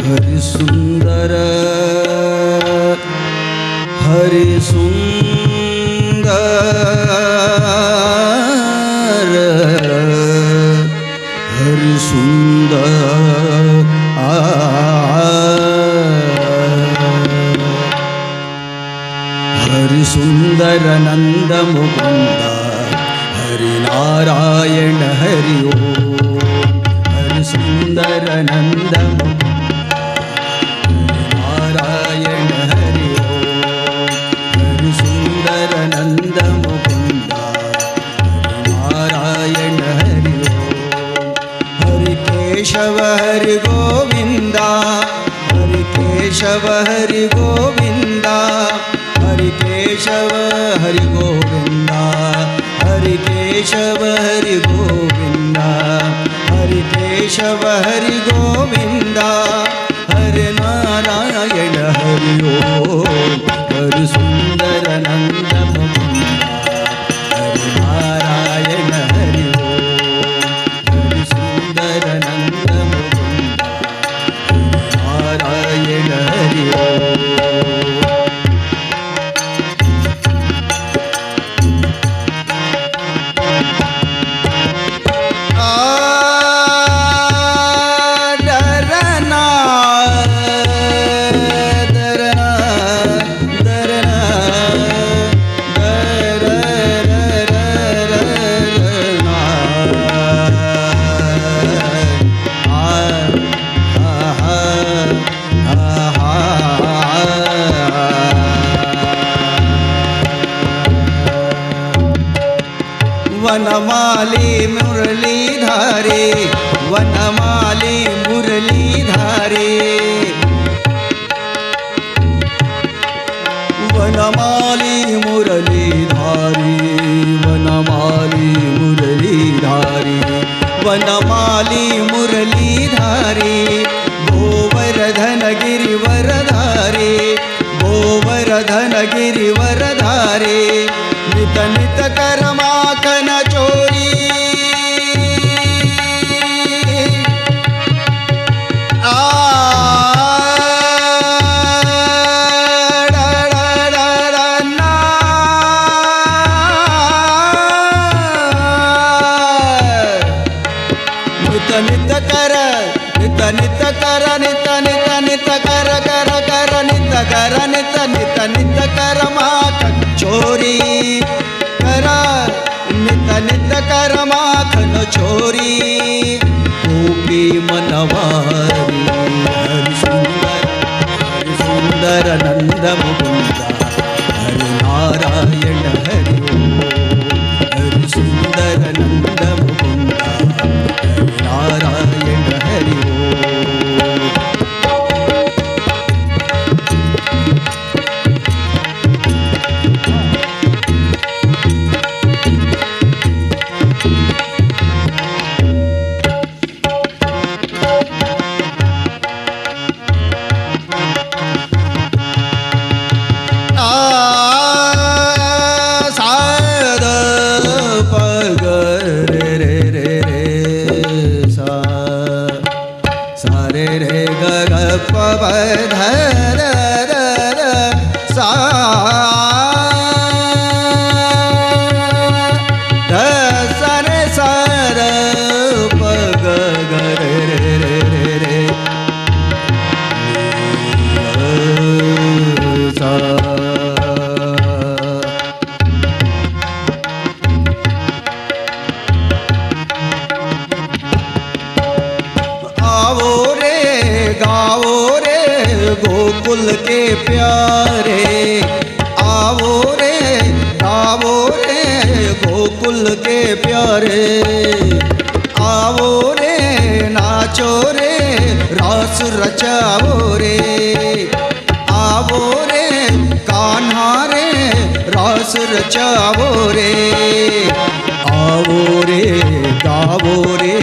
हरि सुंदर हरि सुंदर हरि सुंदर हरि सुंदर नंद मुकुंद हरि नारायण हरि ओम हरि सुंदर नंद मुकुंद नारायण हरि ओम हरि सुंदर नंद मुकुंद नारायण हरि ओम हरि केशव हरि गोविंदा हरि केशव हरि गोविंदा हरि केशव हरि गोविंदा हरि केशव हरि गोविंदा हरि केशव हरि गोविंदा हरि नारायण हरि ओम हरि सुंदर नंद मुकुंदा हरि नारायण हरि ओम हरि सुंदर नंद मुकुंदा हरि नारायण हरि ओम वनमाली मुरलीधारी वनमाली मुरलीधारी वनमाली मुरलीधारी वनमाली मुरलीधारी वनमाली मुरलीधारी गोवर्धन गिरिवरधारी गोवर्धन गिरिवरधारी नित नित करमाखन चोरी नित नित कर नित नित कर नित नित नित कर कर कर नित कर नित नित नित कर माखन चोरी कर नित नित कर माखन चोरी गोपी मनवारी हरि सुंदर नंद मुकुंदा हरि नारायण हरि ओम हरि सुंदर नंद मुकुंदा हरि नारायण हरि ओम गोकुल के प्यारे आओ रे गाओ रे गोकुल के प्यारे आओ रे नाचो रे रास रचाओ रे आओ रे कान्हा रे रास रचाओ रे आओ रे गाओ रे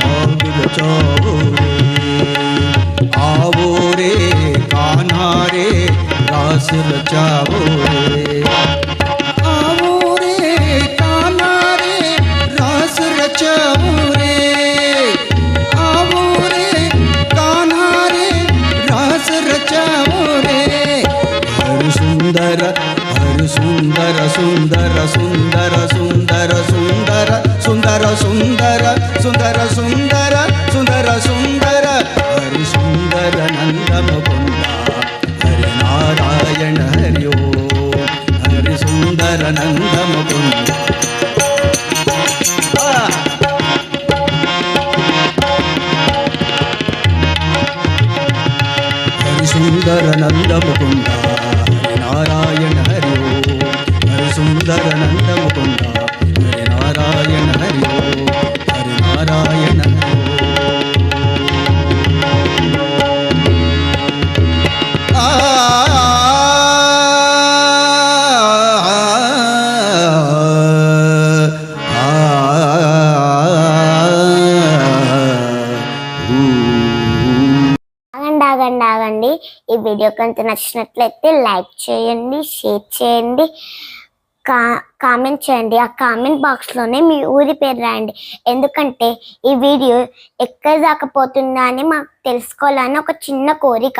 भांग रचाओ रे आओ रे कान्हा रे रास रचाओ रे आओ रे कान्हा रे रास रचाओ रे आओ रे कान्हा रे సుందర నంద ముకుంద హరి నారాయణ హరి ఓం హరి సుందర నంద ముకుంద హరి నారాయణ హరి ఓం హరి నారాయణ హరి ఓం. ఆగండి ఆగండి, ఈ వీడియో కనుక నచ్చినట్లయితే లైక్ చేయండి, షేర్ చేయండి, కామెంట్ చేయండి. ఆ కామెంట్ బాక్స్లోనే మీ ఊరి పేరు రాయండి. ఎందుకంటే ఈ వీడియో ఎక్కడి దాకా పోతుందా అని మాకు తెలుసుకోవాలని ఒక చిన్న కోరిక.